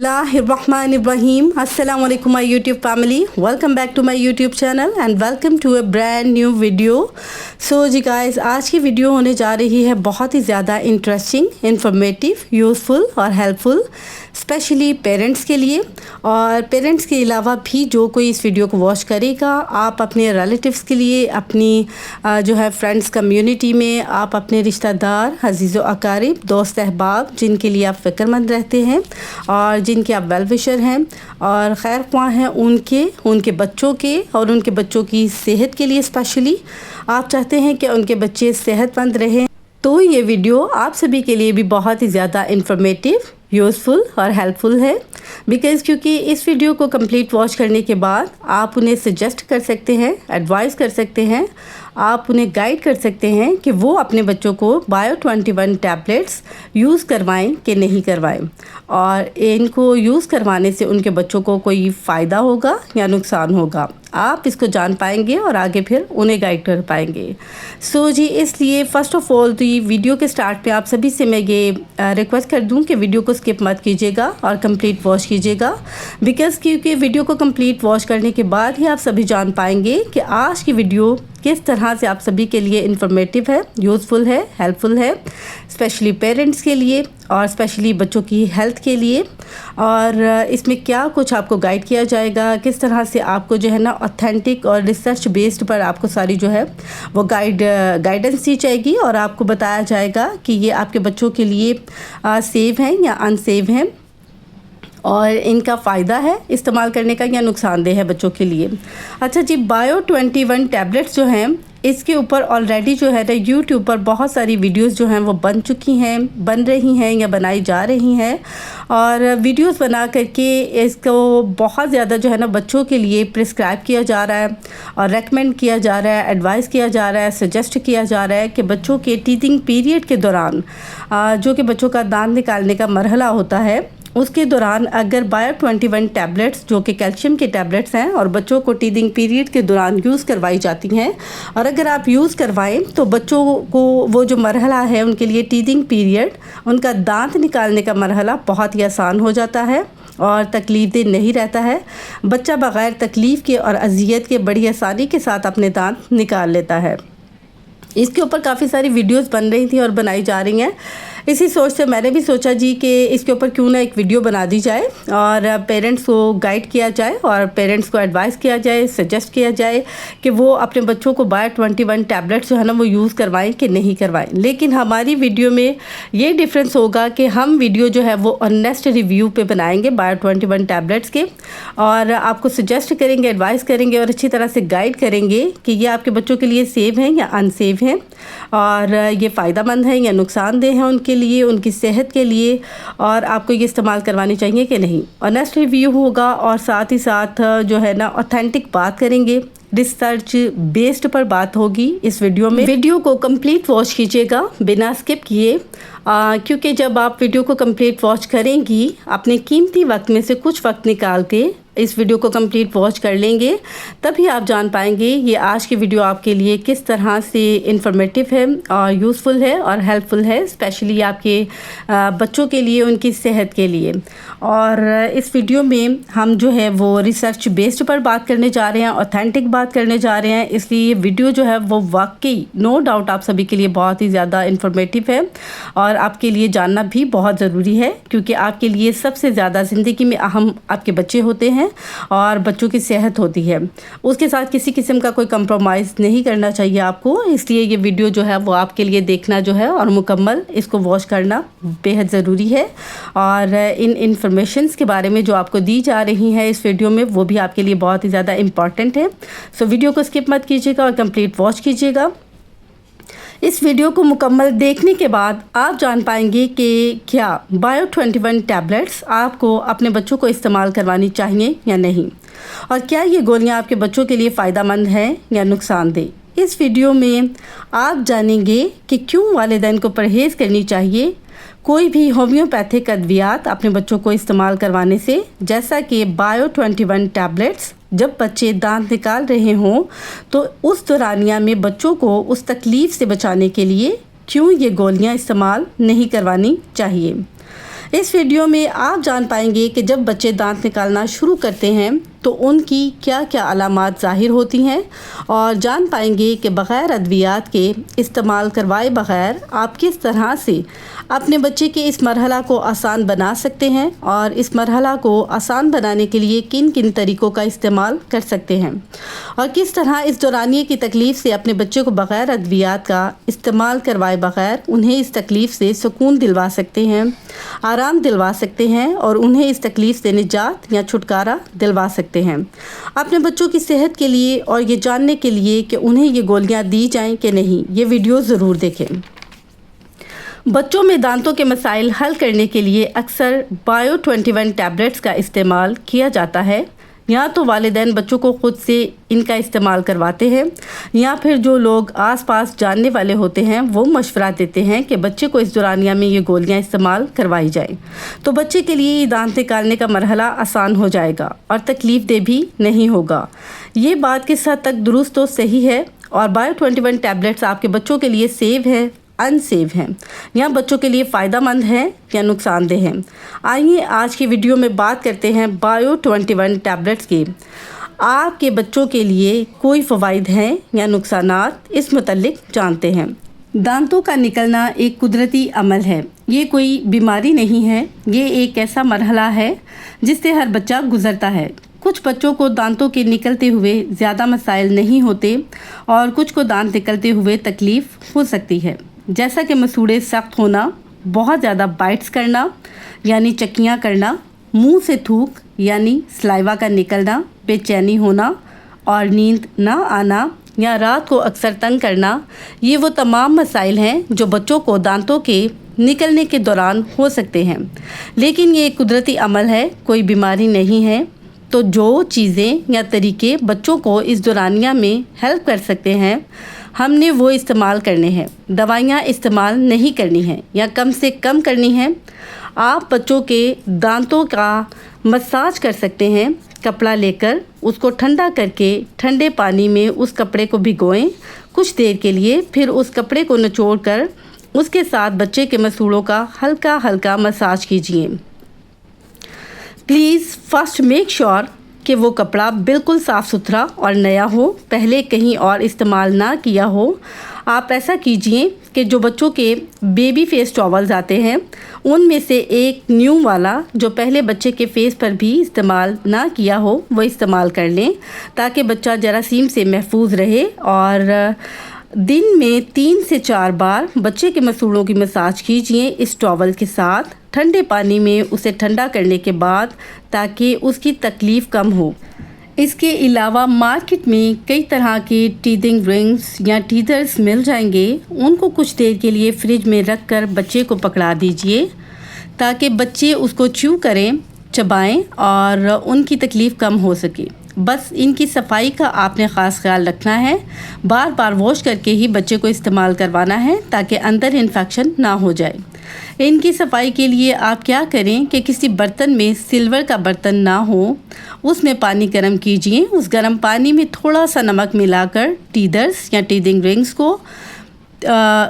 Bismillahirrahmanirrahim. Assalamu alaikum my YouTube family. Welcome back to my YouTube channel and welcome to a brand new video. So ji guys, आज की video होने जा रही है बहुत ही ज़्यादा इंटरेस्टिंग, इन्फॉर्मेटिव, यूज़फुल और हेल्पफुल, स्पेशली पेरेंट्स के लिए। और पेरेंट्स के अलावा भी जो कोई इस वीडियो को वॉच करेगा, आप अपने रिलेटिव्स के लिए, अपनी जो है फ्रेंड्स कम्युनिटी में, आप अपने रिश्तेदार, अजीज़ व अकारिब, दोस्त अहबाब जिनके लिए आप फ़िक्रमंद रहते हैं और जिनके आप वेल विशर हैं और खैर ख्वाह हैं, उनके बच्चों के और उनके बच्चों की सेहत के लिए स्पेशली आप चाहते हैं कि उनके बच्चे सेहतमंद रहें, तो ये वीडियो आप सभी के लिए भी बहुत ही ज़्यादा इन्फॉर्मेटिव, यूज़फुल और हेल्पफुल है। बिकॉज़ क्योंकि इस वीडियो को कंप्लीट वॉच करने के बाद आप उन्हें सजेस्ट कर सकते हैं, एडवाइस कर सकते हैं, आप उन्हें गाइड कर सकते हैं कि वो अपने बच्चों को बायो 21 टैबलेट्स यूज़ करवाएं कि नहीं करवाएं, और इनको यूज़ करवाने से उनके बच्चों को कोई फ़ायदा होगा या नुकसान होगा, आप इसको जान पाएंगे और आगे फिर उन्हें गाइड कर पाएंगे। सो जी, इसलिए फ़र्स्ट ऑफ़ ऑल तो ये वीडियो के स्टार्ट पे आप सभी से मैं ये रिक्वेस्ट कर दूं कि वीडियो को स्किप मत कीजिएगा और कंप्लीट वॉच कीजिएगा। बिकॉज़ क्योंकि वीडियो को कंप्लीट वॉच करने के बाद ही आप सभी जान पाएंगे कि आज की वीडियो किस तरह से आप सभी के लिए इन्फॉर्मेटिव है, यूज़फुल है, हेल्पफुल है, स्पेशली पेरेंट्स के लिए और स्पेशली बच्चों की हेल्थ के लिए। और इसमें क्या कुछ आपको गाइड किया जाएगा, किस तरह से आपको जो है ना ऑथेंटिक और रिसर्च बेस्ड पर आपको सारी जो है वो गाइडेंस दी जाएगी और आपको बताया जाएगा कि ये आपके बच्चों के लिए सेफ़ हैं या अनसेफ हैं और इनका फ़ायदा है इस्तेमाल करने का या नुकसानदेह है बच्चों के लिए। अच्छा जी, बायो 21 टैबलेट्स जो हैं, इसके ऊपर ऑलरेडी जो है ना यूट्यूब पर बहुत सारी वीडियोस जो हैं वो बन चुकी हैं, बन रही हैं या बनाई जा रही हैं, और वीडियोस बना करके इसको बहुत ज़्यादा जो है ना बच्चों के लिए प्रिस्क्राइब किया जा रहा है और रेकमेंड किया जा रहा है, एडवाइस किया जा रहा है, सजेस्ट किया जा रहा है कि बच्चों के टीथिंग पीरियड के दौरान जो कि बच्चों का दांत निकालने का मरहला होता है, उसके दौरान अगर बायो 21 टैबलेट्स जो कि कैल्शियम के टैबलेट्स हैं और बच्चों को टीथिंग पीरियड के दौरान यूज़ करवाई जाती हैं, और अगर आप यूज़ करवाएं तो बच्चों को वो जो मरहला है उनके लिए टीथिंग पीरियड, उनका दांत निकालने का मरहला बहुत ही आसान हो जाता है और तकलीफ़देह नहीं रहता है। बच्चा बग़ैर तकलीफ़ के और अजियत के बड़ी आसानी के साथ अपने दांत निकाल लेता है। इसके ऊपर काफ़ी सारी वीडियोस बन रही थी और बनाई जा रही हैं। इसी सोच से मैंने भी सोचा जी कि इसके ऊपर क्यों ना एक वीडियो बना दी जाए और पेरेंट्स को गाइड किया जाए और पेरेंट्स को एडवाइस किया जाए, सजेस्ट किया जाए कि वो अपने बच्चों को बायो 21 टैबलेट्स जो है ना वो यूज़ करवाएं कि नहीं करवाएं। लेकिन हमारी वीडियो में ये डिफरेंस होगा कि हम वीडियो जो है वो ऑनेस्ट रिव्यू पे बनाएंगे बायो 21 टैबलेट्स के, और आपको सजेस्ट करेंगे, एडवाइस करेंगे और अच्छी तरह से गाइड करेंगे कि ये आपके बच्चों के लिए सेफ़ हैं या अनसेफ हैं, और ये फ़ायदेमंद है या नुकसानदेह है उनके लिए, उनकी सेहत के लिए, और आपको ये इस्तेमाल करवानी चाहिए कि नहीं। ऑनेस्ट रिव्यू होगा और साथ ही साथ जो है ना ऑथेंटिक बात करेंगे, रिसर्च बेस्ड पर बात होगी इस वीडियो में। वीडियो को कंप्लीट वॉच कीजिएगा बिना स्किप किए, क्योंकि जब आप वीडियो को कंप्लीट वॉच करेंगी, अपने कीमती वक्त में से कुछ वक्त निकाल के इस वीडियो को कंप्लीट वॉच कर लेंगे, तभी आप जान पाएंगे ये आज की वीडियो आपके लिए किस तरह से इन्फॉर्मेटिव है और यूज़फुल है और हेल्पफुल है, स्पेशली आपके बच्चों के लिए, उनकी सेहत के लिए। और इस वीडियो में हम जो है वो रिसर्च बेस्ड पर बात करने जा रहे हैं, ऑथेंटिक बात करने जा रहे हैं, इसलिए ये वीडियो जो है वो वाकई नो डाउट आप सभी के लिए बहुत ही ज़्यादा इन्फॉर्मेटिव है और आपके लिए जानना भी बहुत ज़रूरी है, क्योंकि आपके लिए सबसे ज़्यादा ज़िंदगी में अहम आपके बच्चे होते हैं और बच्चों की सेहत होती है। उसके साथ किसी किस्म का कोई कंप्रोमाइज़ नहीं करना चाहिए आपको, इसलिए ये वीडियो जो है वो आपके लिए देखना जो है और मुकम्मल इसको वॉच करना बेहद ज़रूरी है। और इन इन्फॉर्मेशंस के बारे में जो आपको दी जा रही हैं इस वीडियो में, वो भी आपके लिए बहुत ही ज़्यादा इम्पॉर्टेंट है। सो वीडियो को स्किप मत कीजिएगा और कंप्लीट वॉच कीजिएगा। इस वीडियो को मुकम्मल देखने के बाद आप जान पाएंगे कि क्या बायो 21 टैबलेट्स आपको अपने बच्चों को इस्तेमाल करवानी चाहिए या नहीं, और क्या ये गोलियां आपके बच्चों के लिए फ़ायदेमंद हैं या नुकसानदेह। इस वीडियो में आप जानेंगे कि क्यों वालिदैन को परहेज़ करनी चाहिए कोई भी होम्योपैथिक अद्वियात अपने बच्चों को इस्तेमाल करवाने से, जैसा कि बायो 21 टैबलेट्स जब बच्चे दांत निकाल रहे हों तो उस दौरानिया में बच्चों को उस तकलीफ़ से बचाने के लिए क्यों ये गोलियां इस्तेमाल नहीं करवानी चाहिए। इस वीडियो में आप जान पाएंगे कि जब बच्चे दांत निकालना शुरू करते हैं तो उनकी क्या क्या अलामात ज़ाहिर होती हैं, और जान पाएंगे कि बग़ैर अद्वियात के इस्तेमाल करवाए बग़ैर आप किस तरह से अपने बच्चे के इस मरहला को आसान बना सकते हैं और इस मरहला को आसान बनाने के लिए किन किन तरीक़ों का इस्तेमाल कर सकते हैं, और किस तरह इस दौरानिए की तकलीफ़ से अपने बच्चे को बग़ैर अद्वियात का इस्तेमाल करवाए बग़ैर उन्हें इस तकलीफ़ से सुकून दिलवा सकते हैं, आराम दिलवा सकते हैं और उन्हें इस तकलीफ़ से निजात या छुटकारा दिलवा सकते हैं। अपने बच्चों की सेहत के लिए और ये जानने के लिए कि उन्हें ये गोलियां दी जाएं कि नहीं, ये वीडियो ज़रूर देखें। बच्चों में दांतों के मसाइल हल करने के लिए अक्सर बायो 21 टैबलेट्स का इस्तेमाल किया जाता है। या तो वालिदैन बच्चों को ख़ुद से इनका इस्तेमाल करवाते हैं या फिर जो लोग आसपास जानने वाले होते हैं वो मशवरा देते हैं कि बच्चे को इस दौरानिया में ये गोलियां इस्तेमाल करवाई जाए, तो बच्चे के लिए ये दांत निकालने का मरहला आसान हो जाएगा और तकलीफ़ दे भी नहीं होगा। ये बात किस हद तक दुरुस्त तो सही है, और बायो 21 टैबलेट्स आपके बच्चों के लिए सेव है, अनसेफ हैं, या बच्चों के लिए फ़ायदेमंद हैं या नुकसानदेह हैं। आइए आज की वीडियो में बात करते हैं बायो 21 टैबलेट्स की। आपके बच्चों के लिए कोई फ़वाइद हैं या नुकसानात, इस मुतल्लिक जानते हैं। दांतों का निकलना एक कुदरती अमल है, ये कोई बीमारी नहीं है, ये एक ऐसा मरहला है जिससे हर बच्चा गुज़रता है। कुछ बच्चों को दांतों के निकलते हुए ज़्यादा मसाइल नहीं होते और कुछ को दांत निकलते हुए तकलीफ़ हो सकती है, जैसा कि मसूड़े सख्त होना, बहुत ज़्यादा बाइट्स करना यानी चक्कियाँ करना, मुंह से थूक यानी सलाइवा का निकलना, बेचैनी होना और नींद ना आना या रात को अक्सर तंग करना। ये वो तमाम मसाइल हैं जो बच्चों को दांतों के निकलने के दौरान हो सकते हैं, लेकिन ये एक कुदरती अमल है, कोई बीमारी नहीं है। तो जो चीज़ें या तरीक़े बच्चों को इस दौरानिया में हेल्प कर सकते हैं हमने वो इस्तेमाल करने हैं। दवाइयाँ इस्तेमाल नहीं करनी हैं या कम से कम करनी हैं। आप बच्चों के दांतों का मसाज कर सकते हैं, कपड़ा लेकर उसको ठंडा करके ठंडे पानी में उस कपड़े को भिगोएं कुछ देर के लिए, फिर उस कपड़े को निचोड़ कर उसके साथ बच्चे के मसूड़ों का हल्का हल्का मसाज कीजिए। प्लीज़ फर्स्ट मेक श्योर कि वो कपड़ा बिल्कुल साफ़ सुथरा और नया हो, पहले कहीं और इस्तेमाल ना किया हो। आप ऐसा कीजिए कि जो बच्चों के बेबी फेस टॉवल्स आते हैं उनमें से एक न्यू वाला जो पहले बच्चे के फेस पर भी इस्तेमाल ना किया हो वो इस्तेमाल कर लें, ताकि बच्चा जरासीम से महफूज रहे। और दिन में 3 से 4 बार बच्चे के मसूड़ों की मसाज कीजिए इस टॉवल के साथ, ठंडे पानी में उसे ठंडा करने के बाद, ताकि उसकी तकलीफ़ कम हो। इसके अलावा मार्केट में कई तरह के टीथिंग रिंग्स या टीथर्स मिल जाएंगे, उनको कुछ देर के लिए फ्रिज में रख कर बच्चे को पकड़ा दीजिए ताकि बच्चे उसको च्यू करें, चबाएं और उनकी तकलीफ़ कम हो सके। बस इनकी सफाई का आपने ख़ास ख्याल रखना है, बार बार वॉश करके ही बच्चे को इस्तेमाल करवाना है ताकि अंदर इन्फेक्शन ना हो जाए। इनकी सफाई के लिए आप क्या करें कि किसी बर्तन में, सिल्वर का बर्तन ना हो, उसमें पानी गर्म कीजिए, उस गर्म पानी में थोड़ा सा नमक मिलाकर टीथर्स या टीथिंग रिंग्स को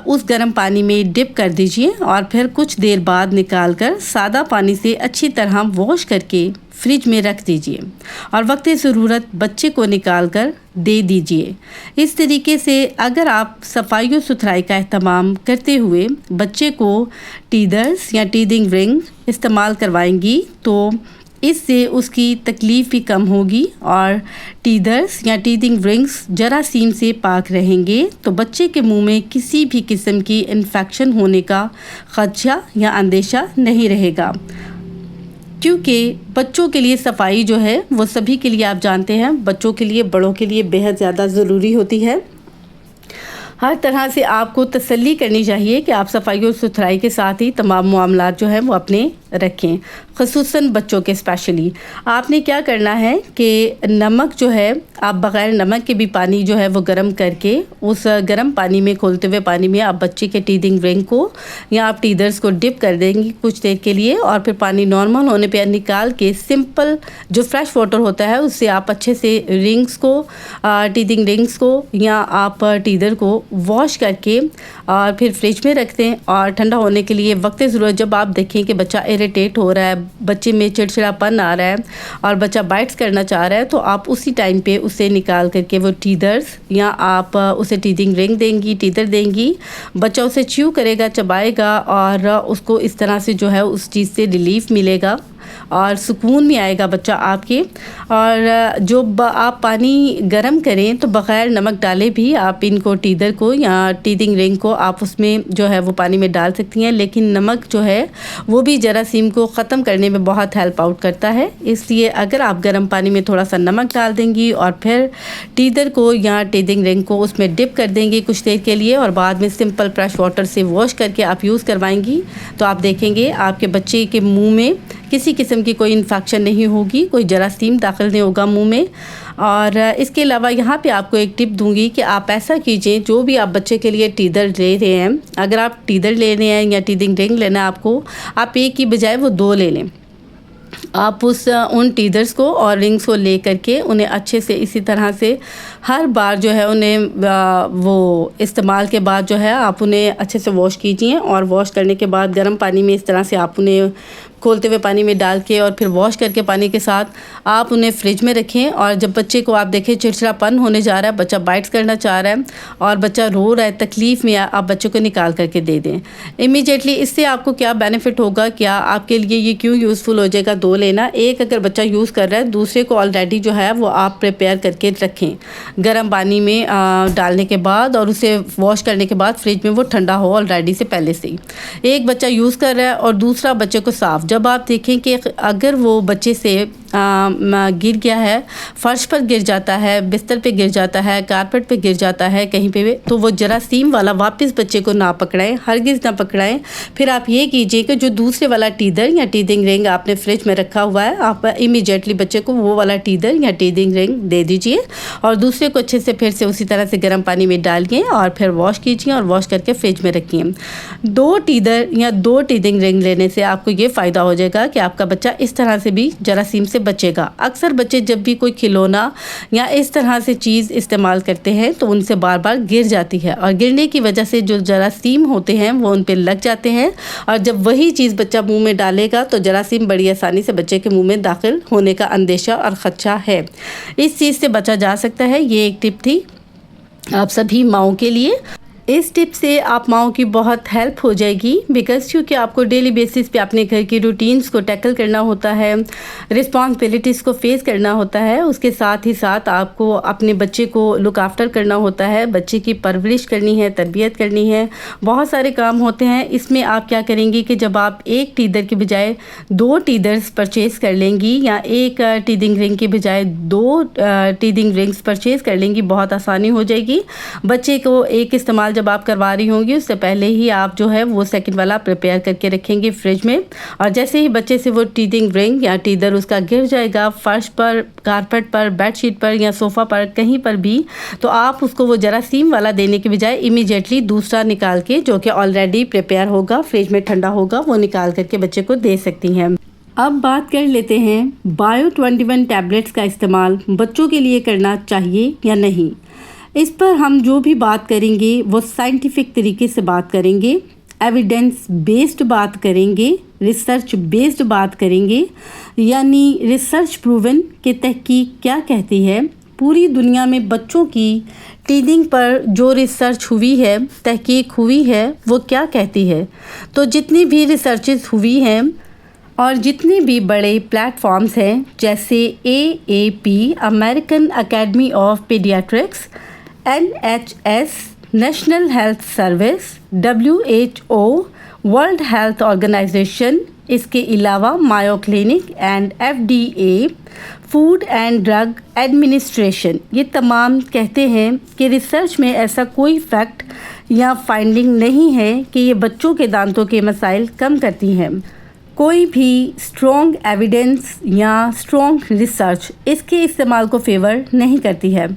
उस गर्म पानी में डिप कर दीजिए और फिर कुछ देर बाद निकालकर सादा पानी से अच्छी तरह वॉश करके फ्रिज में रख दीजिए और वक्त ज़रूरत बच्चे को निकाल कर दे दीजिए। इस तरीके से अगर आप सफाई और सुथराई का एहतमाम करते हुए बच्चे को टीथर्स या टीथिंग रिंग इस्तेमाल करवाएंगी तो इससे उसकी तकलीफ़ भी कम होगी और टीथर्स या टीथिंग रिंग्स जरासीम से पाक रहेंगे, तो बच्चे के मुंह में किसी भी किस्म की इन्फेक्शन होने का ख़दशा या अंदेशा नहीं रहेगा। क्योंकि बच्चों के लिए सफाई जो है वो सभी के लिए, आप जानते हैं, बच्चों के लिए, बड़ों के लिए बेहद ज़्यादा ज़रूरी होती है। हर तरह से आपको तसल्ली करनी चाहिए कि आप सफाई और सुथराई के साथ ही तमाम मामलात जो हैं वो अपने रखें, ख़ुसूसन बच्चों के स्पेशली। आपने क्या करना है कि नमक जो है, आप बग़ैर नमक के भी पानी जो है वो गर्म करके उस गर्म पानी में, खोलते हुए पानी में आप बच्चे के टीथिंग रिंग को या आप टीथर्स को डिप कर देंगी कुछ देर के लिए और फिर पानी नॉर्मल होने पे निकाल के सिंपल जो फ्रेश वाटर होता है उससे आप अच्छे से रिंग्स को, टीथिंग रिंग्स को या आप टीथर को वॉश करके और फिर फ्रिज में रख दें और ठंडा होने के लिए वक्त ज़रूरत जब आप देखें कि बच्चा इरिटेट हो रहा है, बच्चे में चिड़चिड़ापन आ रहा है और बच्चा बाइट्स करना चाह रहा है, तो आप उसी टाइम पे उसे निकाल करके वो टीदर्स या आप उसे टीदिंग रिंग देंगी, टीदर देंगी, बच्चा उसे च्यू करेगा, चबाएगा और उसको इस तरह से जो है उस चीज़ से रिलीफ मिलेगा और सुकून भी आएगा बच्चा आपके। और जो आप पानी गरम करें तो बग़ैर नमक डाले भी आप इनको टीदर को या टीदिंग रिंग को आप उसमें जो है वो पानी में डाल सकती हैं, लेकिन नमक जो है वो भी जरासीम को ख़त्म करने में बहुत हेल्प आउट करता है। इसलिए अगर आप गर्म पानी में थोड़ा सा नमक डाल देंगी और फिर टीदर को या टीदिंग रिंग को उसमें डिप कर देंगी कुछ देर के लिए और बाद में सिंपल फ्रेश वाटर से वॉश करके आप यूज़ करवाएंगी, तो आप देखेंगे आपके बच्चे के मुंह में किसी किस्म की कोई इन्फेक्शन नहीं होगी, कोई जरासीम दाखिल नहीं होगा मुंह में। और इसके अलावा यहाँ पे आपको एक टिप दूंगी कि आप ऐसा कीजिए, जो भी आप बच्चे के लिए टीदर ले रहे हैं, अगर आप टीदर ले रहे हैं या टीदिंग रिंग लेना है आपको, आप एक की बजाय वो 2 ले लें। आप उन टीदर्स को और रिंग्स को ले करके उन्हें अच्छे से इसी तरह से हर बार जो है उन्हें वो इस्तेमाल के बाद जो है आप उन्हें अच्छे से वॉश कीजिए और वॉश करने के बाद गर्म पानी में इस तरह से आप उन्हें खोलते हुए पानी में डाल के और फिर वॉश करके पानी के साथ आप उन्हें फ्रिज में रखें। और जब बच्चे को आप देखें चिड़चिड़ापन होने जा रहा है, बच्चा बाइट्स करना चाह रहा है और बच्चा रो रहा है, तकलीफ़ में, आप बच्चों को निकाल करके दे दें इमीडिएटली। इससे आपको क्या बेनिफिट होगा, क्या आपके लिए ये क्यों यूज़फुल हो जाएगा 2 लेना। एक अगर बच्चा यूज़ कर रहा है, दूसरे को ऑलरेडी जो है वो आप प्रिपेयर करके रखें गर्म पानी में डालने के बाद और उसे वॉश करने के बाद फ्रिज में वो ठंडा हो ऑलरेडी से पहले से ही। एक बच्चा यूज़ कर रहा है और दूसरा बच्चे को साफ़, जब आप देखें कि अगर वो बच्चे से गिर गया है, फर्श पर गिर जाता है, बिस्तर पे गिर जाता है, कारपेट पे गिर जाता है कहीं पे भी, तो वो जरासीम वाला वापस बच्चे को ना पकड़ाएं, हरगिज़ ना पकड़ाएं। फिर आप ये कीजिए कि जो दूसरे वाला टीदर या टीदिंग रिंग आपने फ्रिज में रखा हुआ है, आप इमीडिएटली बच्चे को वो वाला टीदर या टीदिंग रिंग दे दीजिए और दूसरे को अच्छे से फिर से उसी तरह से गर्म पानी में डालिए और फिर वॉश कीजिए और वॉश करके फ्रिज में रखिए। 2 टीदर या 2 टीदिंग रिंग लेने से आपको ये फ़ायदा हो जाएगा कि आपका बच्चा इस तरह से भी जरासीम से बचेगा। अक्सर बच्चे जब भी कोई खिलौना या इस तरह से चीज़ इस्तेमाल करते हैं तो उनसे बार बार गिर जाती है और गिरने की वजह से जो जरासीम होते हैं वो उन पे लग जाते हैं और जब वही चीज़ बच्चा मुंह में डालेगा तो जरासीम बड़ी आसानी से बच्चे के मुंह में दाखिल होने का अंदेशा और ख़दशा है। इस चीज़ से बचा जा सकता है। ये एक टिप थी आप सभी माओं के लिए। इस टिप से आप माओं की बहुत हेल्प हो जाएगी बिकॉज़ क्योंकि आपको डेली बेसिस पे अपने घर की रूटीन्स को टैकल करना होता है, रिस्पॉन्सिबिलिटीज़ को फेस करना होता है, उसके साथ ही साथ आपको अपने बच्चे को लुक आफ्टर करना होता है, बच्चे की परवरिश करनी है, तरबियत करनी है, बहुत सारे काम होते हैं। इसमें आप क्या करेंगी कि जब आप एक टीदर की बजाय 2 टीदर्स परचेज़ कर लेंगी या एक टीदिंग रिंग की बजाय 2 टीदिंग रिंग्स परचेज़ कर लेंगी, बहुत आसानी हो जाएगी। बच्चे को एक इस्तेमाल जब आप करवा रही होंगी उससे पहले ही आप जो है वो सेकंड वाला प्रिपेयर करके रखेंगे फ्रिज में और जैसे ही बच्चे से वो टीदिंग रिंग या टीदर उसका गिर जाएगा फर्श पर, कारपेट पर, बेडशीट पर या सोफ़ा पर, कहीं पर भी, तो आप उसको वो जरासीम वाला देने के बजाय इमीडिएटली दूसरा निकाल के जो कि ऑलरेडी प्रिपेयर होगा, फ्रिज में ठंडा होगा, वो निकाल करके बच्चे को दे सकती हैं। अब बात कर लेते हैं बायो 21 टैबलेट्स का इस्तेमाल बच्चों के लिए करना चाहिए या नहीं। इस पर हम जो भी बात करेंगे वो साइंटिफिक तरीके से बात करेंगे, एविडेंस बेस्ड बात करेंगे, रिसर्च बेस्ड बात करेंगे, यानी रिसर्च प्रूवन कि तहकीक क्या कहती है, पूरी दुनिया में बच्चों की टीदिंग पर जो रिसर्च हुई है, तहकीक हुई है, वो क्या कहती है। तो जितनी भी रिसर्चेस हुई हैं और जितने भी बड़े प्लेटफॉर्म्स हैं जैसे AAP American academy of pediatrics, NHS national health service, WHO world health organisation, इसके अलावा Mayo clinic and FDA food and drug administration, ये तमाम कहते हैं कि रिसर्च में ऐसा कोई फैक्ट या फाइंडिंग नहीं है कि ये बच्चों के दांतों के मसाइल कम करती हैं। कोई भी स्ट्रॉन्ग एविडेंस या स्ट्रॉन्ग रिसर्च इसके इस्तेमाल को फेवर नहीं करती है।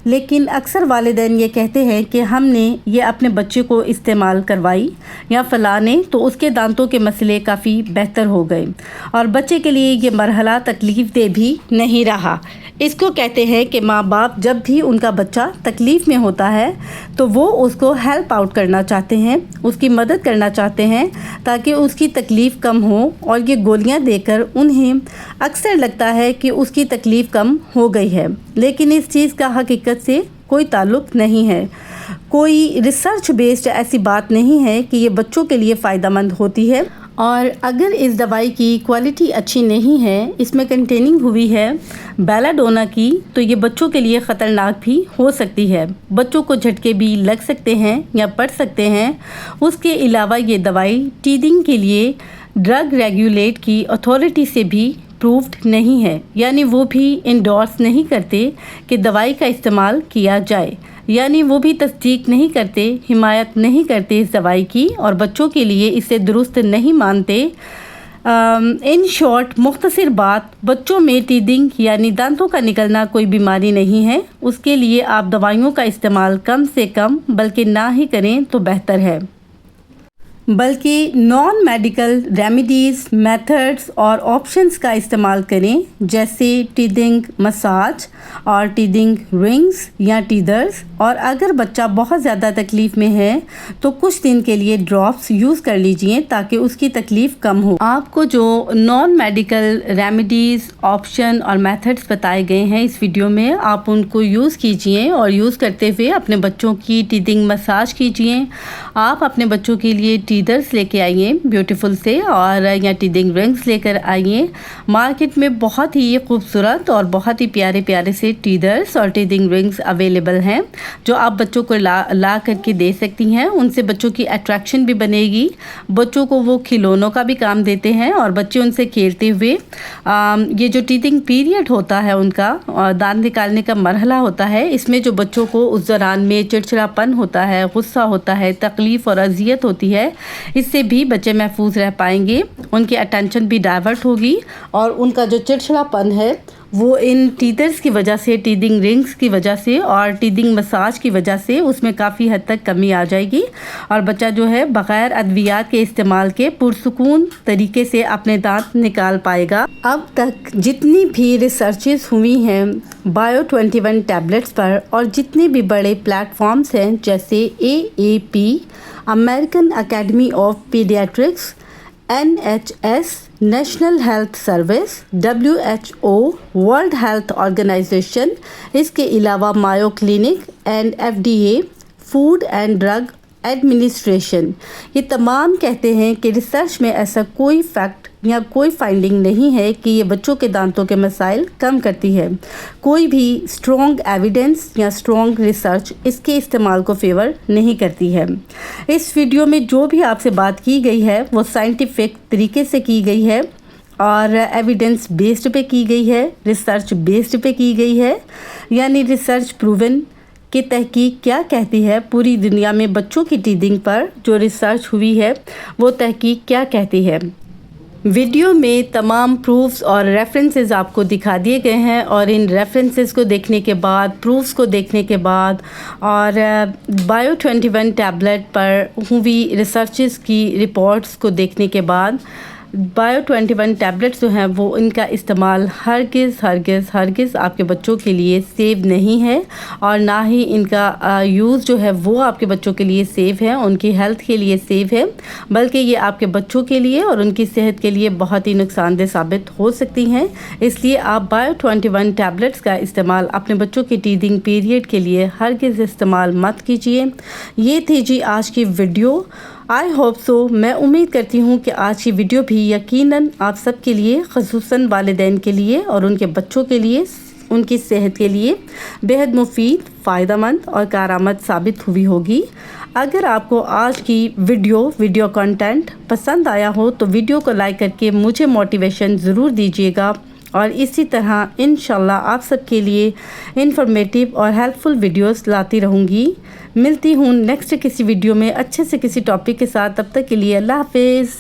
لیکن اکثر والدین یہ کہتے ہیں کہ ہم نے یہ اپنے بچے کو استعمال کروائی یا فلاں نے تو اس کے دانتوں کے مسئلے کافی بہتر ہو گئے اور بچے کے لیے یہ مرحلہ تکلیف دہ بھی نہیں رہا۔ اس کو کہتے ہیں کہ ماں باپ جب بھی ان کا بچہ تکلیف میں ہوتا ہے تو وہ اس کو ہیلپ آؤٹ کرنا چاہتے ہیں، اس کی مدد کرنا چاہتے ہیں تاکہ اس کی تکلیف کم ہو، اور یہ گولیاں دے کر انہیں اکثر لگتا ہے کہ اس کی تکلیف کم ہو گئی ہے، لیکن اس چیز کا حقیقت سے کوئی تعلق نہیں ہے۔ کوئی ریسرچ بیسڈ ایسی بات نہیں ہے کہ یہ بچوں کے لیے فائدہ مند ہوتی ہے، اور اگر اس دوائی کی کوالٹی اچھی نہیں ہے، اس میں کنٹیننگ ہوئی ہے بیلاڈونا کی، تو یہ بچوں کے لیے خطرناک بھی ہو سکتی ہے۔ بچوں کو جھٹکے بھی لگ سکتے ہیں یا پڑ سکتے ہیں۔ اس کے علاوہ یہ دوائی ٹیدنگ کے لیے ڈرگ ریگولیٹ کی اتھارٹی سے بھی پروفڈ نہیں ہے، یعنی وہ بھی انڈورس نہیں کرتے کہ دوائی کا استعمال کیا جائے، یعنی وہ بھی تصدیق نہیں کرتے، حمایت نہیں کرتے اس دوائی کی، اور بچوں کے لیے اسے درست نہیں مانتے۔ ان شارٹ، مختصر بات، بچوں میں ٹیدنگ یعنی دانتوں کا نکلنا کوئی بیماری نہیں ہے۔ اس کے لیے آپ دوائیوں کا استعمال کم سے کم بلکہ نہ ہی کریں تو بہتر ہے، بلکہ نان میڈیکل ریمیڈیز، میتھڈز اور آپشنز کا استعمال کریں، جیسے ٹیدنگ مساج اور ٹیدنگ رنگز یا ٹیدرز، اور اگر بچہ بہت زیادہ تکلیف میں ہے تو کچھ دن کے لیے ڈراپس یوز کر لیجئے تاکہ اس کی تکلیف کم ہو۔ آپ کو جو نان میڈیکل ریمیڈیز، آپشن اور میتھڈز بتائے گئے ہیں اس ویڈیو میں، آپ ان کو یوز کیجئے اور یوز کرتے ہوئے اپنے بچوں کی ٹیدنگ مساج کیجئے۔ آپ اپنے بچوں کے لیے ٹیدرز لے کے آئیے بیوٹیفل سے، اور یا ٹیدنگ رنگز لے کر آئیے۔ مارکیٹ میں بہت ہی خوبصورت اور بہت ہی پیارے پیارے سے ٹیدرز اور ٹیدنگ رنگز اویلیبل ہیں جو آپ بچوں کو لا کر کے دے سکتی ہیں۔ ان سے بچوں کی اٹریکشن بھی بنے گی، بچوں کو وہ کھلونوں کا بھی کام دیتے ہیں، اور بچے ان سے کھیلتے ہوئے یہ جو ٹیدنگ پیریڈ ہوتا ہے ان کا، دانت نکالنے کا مرحلہ ہوتا ہے، اس میں جو بچوں کو اس دوران میں چڑچڑاپن ہوتا ہے، غصہ ہوتا ہے، تکلیف اور اذیت ہوتی ہے، اس سے بھی بچے محفوظ رہ پائیں گے، ان کی اٹینشن بھی ڈائیورٹ ہوگی، اور ان کا جو چڑچڑاپن ہے وہ ان ٹیدرز کی وجہ سے، ٹیدنگ رنگز کی وجہ سے اور ٹیدنگ مساج کی وجہ سے اس میں کافی حد تک کمی آ جائے گی، اور بچہ جو ہے بغیر ادویات کے استعمال کے پرسکون طریقے سے اپنے دانت نکال پائے گا۔ اب تک جتنی بھی ریسرچز ہوئی ہیں بایو 21 ٹیبلٹس پر، اور جتنے بھی بڑے پلیٹ فارمز ہیں جیسے AAP، American academy of pediatrics, NHS national health service, WHO world health organisation, اس کے علاوہ Mayo clinic and FDA food and drug administration, یہ تمام کہتے ہیں کہ ریسرچ میں ایسا کوئی فیکٹ یا کوئی فائنڈنگ نہیں ہے کہ یہ بچوں کے دانتوں کے مسائل کم کرتی ہے۔ کوئی بھی اسٹرانگ ایویڈنس یا اسٹرانگ ریسرچ اس کے استعمال کو فیور نہیں کرتی ہے۔ اس ویڈیو میں جو بھی آپ سے بات کی گئی ہے وہ سائنٹیفک طریقے سے کی گئی ہے، اور ایویڈنس بیسڈ پہ کی گئی ہے، ریسرچ بیسڈ پہ کی گئی ہے، یعنی ریسرچ پروون کہ تحقیق کیا کہتی ہے پوری دنیا میں بچوں کی ٹیدنگ پر جو ریسرچ ہوئی ہے وہ تحقیق کیا کہتی ہے۔ ویڈیو میں تمام پروفز اور ریفرنسز آپ کو دکھا دیے گئے ہیں، اور ان ریفرنسز کو دیکھنے کے بعد، پروفز کو دیکھنے کے بعد، اور بایو 21 ٹیبلٹ پر ہوئی ریسرچز کی رپورٹس کو دیکھنے کے بعد، بایو 21 ٹیبلٹس جو ہیں وہ ان کا استعمال ہرگز آپ کے بچوں کے لیے سیف نہیں ہے، اور نہ ہی ان کا یوز جو ہے وہ آپ کے بچوں کے لیے سیف ہے، ان کی ہیلتھ کے لیے سیف ہے، بلکہ یہ آپ کے بچوں کے لیے اور ان کی صحت کے لیے بہت ہی نقصان دہ ثابت ہو سکتی ہیں۔ اس لیے آپ بایو 21 ٹیبلٹس کا استعمال اپنے بچوں کے ٹیدنگ پیریڈ کے لیے ہرگز استعمال مت کیجیے۔ یہ تھی جی آج کی ویڈیو۔ آئی ہوپ سو، میں امید کرتی ہوں کہ آج کی ویڈیو بھی یقیناً آپ سب کے لیے، خصوصاً والدین کے لیے اور ان کے بچوں کے لیے، ان کی صحت کے لیے بہت مفید، فائدہ مند اور کارآمد ثابت ہوئی ہوگی۔ اگر آپ کو آج کی ویڈیو کنٹینٹ پسند آیا ہو تو ویڈیو کو لائک کر کے مجھے موٹیویشن ضرور دیجیے گا، اور اسی طرح انشاءاللہ آپ سب کے لیے انفارمیٹیو اور ہیلپ فل ویڈیوز لاتی رہوں گی۔ ملتی ہوں نیکسٹ کسی ویڈیو میں اچھے سے کسی ٹاپک کے ساتھ، تب تک کے لیے اللہ حافظ۔